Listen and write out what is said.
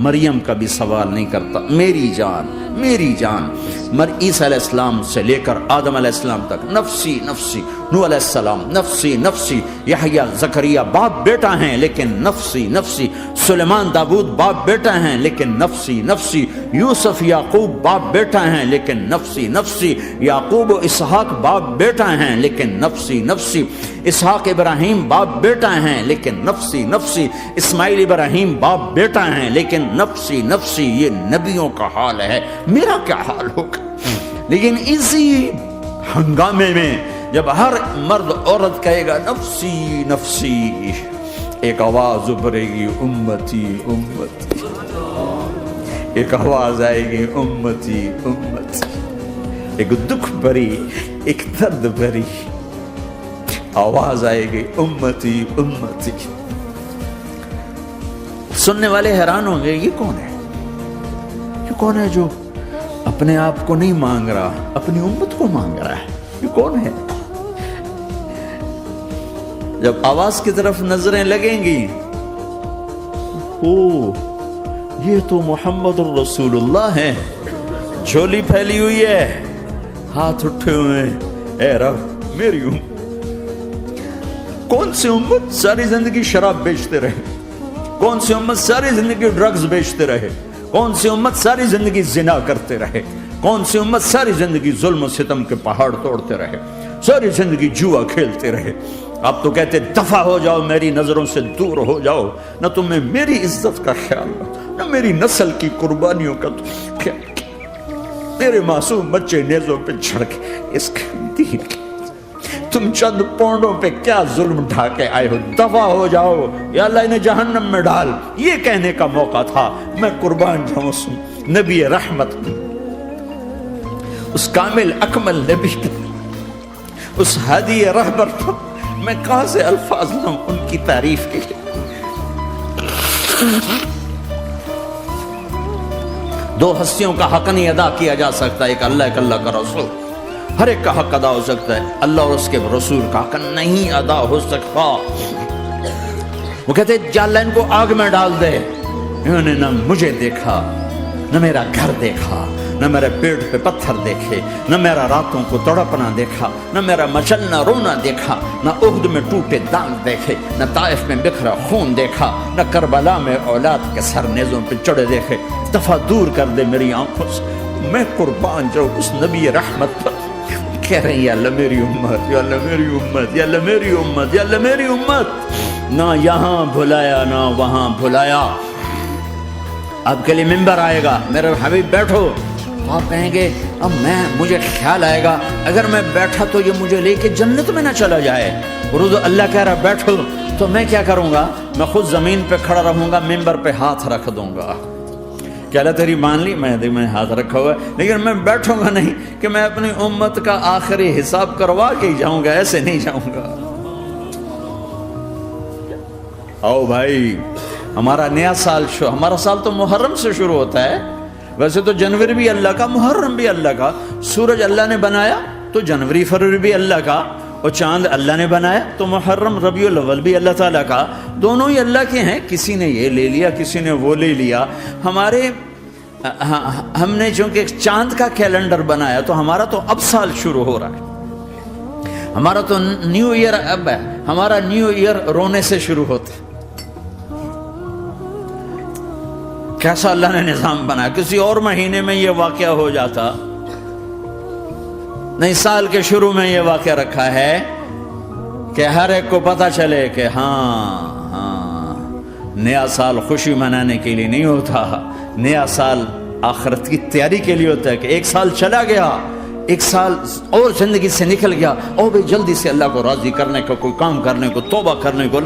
مریم کا بھی سوال نہیں کرتا، میری جان میری جان۔ عیسیٰ علیہ السلام سے لے کر آدم علیہ السلام تک نفسی نفسی، نوح علیہ السلام نفسی نفسی، یحییٰ زکریا باپ بیٹا ہیں لیکن نفسی نفسی، سلیمان داؤد باپ بیٹا ہیں لیکن نفسی نفسی، یوسف یعقوب باپ بیٹا ہیں لیکن نفسی نفسی، یعقوب و اسحاق باپ بیٹا ہیں لیکن نفسی نفسی، اسحاق ابراہیم باپ بیٹا ہیں لیکن نفسی نفسی، اسماعیل ابراہیم باپ بیٹا ہیں لیکن نفسی نفسی۔ یہ نبیوں کا حال ہے، میرا کیا حال ہوگا؟ لیکن اسی ہنگامے میں جب ہر مرد عورت کہے گا نفسی نفسی، ایک آواز ابھرے گی امتی امتی، ایک آواز آئے گی امتی امتی، ایک دکھ بھری ایک درد بھری آواز آئے گی امتی امتی۔ سننے والے حیران ہوں گے یہ کون ہے، یہ کون ہے جو اپنے آپ کو نہیں مانگ رہا، اپنی امت کو مانگ رہا ہے، یہ کون ہے؟ جب آواز کی طرف نظریں لگیں گی، او یہ تو محمد الرسول اللہ ہے، جھولی پھیلی ہوئی ہے، ہاتھ اٹھے ہوئے ہیں، اے رب میری امت۔ کون سی امت ساری زندگی شراب بیچتے رہے، کون سی امت ساری زندگی ڈرگز بیچتے رہے، کون سی امت ساری زندگی زنا کرتے رہے، کون سی امت ساری زندگی ظلم و ستم کے پہاڑ توڑتے رہے، ساری زندگی جوا کھیلتے رہے۔ آپ تو کہتے دفع ہو جاؤ، میری نظروں سے دور ہو جاؤ، نہ تمہیں میری عزت کا خیال نہ میری نسل کی قربانیوں کا خیال، میرے معصوم بچے نیزوں پہ چڑھ کے اس دین تم چند پونڈوں پہ کیا ظلم ڈھا کے آئے ہو، دفع ہو جاؤ یا اللہ انہیں جہنم میں ڈال۔ یہ کہنے کا موقع تھا، میں قربان جاؤں اس نبی رحمت، اس کامل اکمل نبی، اس ہادی رہبر پر میں کہاں سے الفاظ لوں ان کی تعریف کے لیے۔ دو ہستیوں کا حق نہیں ادا کیا جا سکتا، ایک اللہ ایک اللہ کا رسول، ہر ایک کا حق ادا ہو سکتا ہے، اللہ اور اس کے رسول کا حق نہیں ادا ہو سکتا۔ وہ کہتے جا اللہ ان کو آگ میں ڈال دے، انہوں نے نہ مجھے دیکھا، نہ میرا گھر دیکھا، نہ میرے پیٹ پہ پتھر دیکھے، نہ میرا راتوں کو تڑپنا دیکھا، نہ میرا مچلنا رونا دیکھا، نہ احد میں ٹوٹے دانت دیکھے، نہ طائف میں بکھرا خون دیکھا، نہ کربلا میں اولاد کے سر نیزوں پہ چڑھے دیکھے۔ دفعہ دور کر دے میری آنکھوں سے، میں قربان جاؤں اس نبی رحمت پر۔ کہہ رہے ہیں یا اللہ میری امت، یا اللہ میری امت، یا اللہ میری امت، یا اللہ میری امت۔ نہ یہاں بھلایا نہ وہاں بھلایا۔ آپ کے لیے ممبر آئے گا، میرے حبیب بیٹھو، آپ کہیں گے اب مجھے خیال آئے گا اگر میں بیٹھا تو یہ مجھے لے کے جنت میں نہ چلا جائے، اور اللہ کہہ رہا بیٹھو تو میں کیا کروں گا؟ میں خود زمین پہ کھڑا رہوں گا، ممبر پہ ہاتھ رکھ دوں گا کہ اللہ تیری مان لی، میں ہاتھ رکھا ہوا ہے، لیکن میں بیٹھوں گا نہیں کہ میں اپنی امت کا آخری حساب کروا کے جاؤں گا، ایسے نہیں جاؤں گا۔ آؤ بھائی، ہمارا نیا سال ہمارا سال تو محرم سے شروع ہوتا ہے، ویسے تو جنوری بھی اللہ کا، محرم بھی اللہ کا، سورج اللہ نے بنایا تو جنوری فروری بھی اللہ کا، اور چاند اللہ نے بنایا تو محرم ربیع الاول بھی اللہ تعالیٰ کا، دونوں ہی اللہ کے ہیں۔ کسی نے یہ لے لیا کسی نے وہ لے لیا، ہم نے چونکہ چاند کا کیلنڈر بنایا تو ہمارا تو اب سال شروع ہو رہا ہے، ہمارا تو نیو ایئر اب ہے، ہمارا نیو ایئر رونے سے شروع ہوتا ہے۔ کیسا اللہ نے نظام بنایا، کسی اور مہینے میں یہ واقعہ ہو جاتا، نہیں سال کے شروع میں یہ واقعہ رکھا ہے کہ ہر ایک کو پتہ چلے کہ ہاں نیا سال خوشی منانے کے لیے نہیں ہوتا، نیا سال آخرت کی تیاری کے لیے ہوتا ہے کہ ایک سال چلا گیا، ایک سال اور زندگی سے نکل گیا، اور بھی جلدی سے اللہ کو راضی کرنے کو، کوئی کام کرنے کو، توبہ کرنے کو۔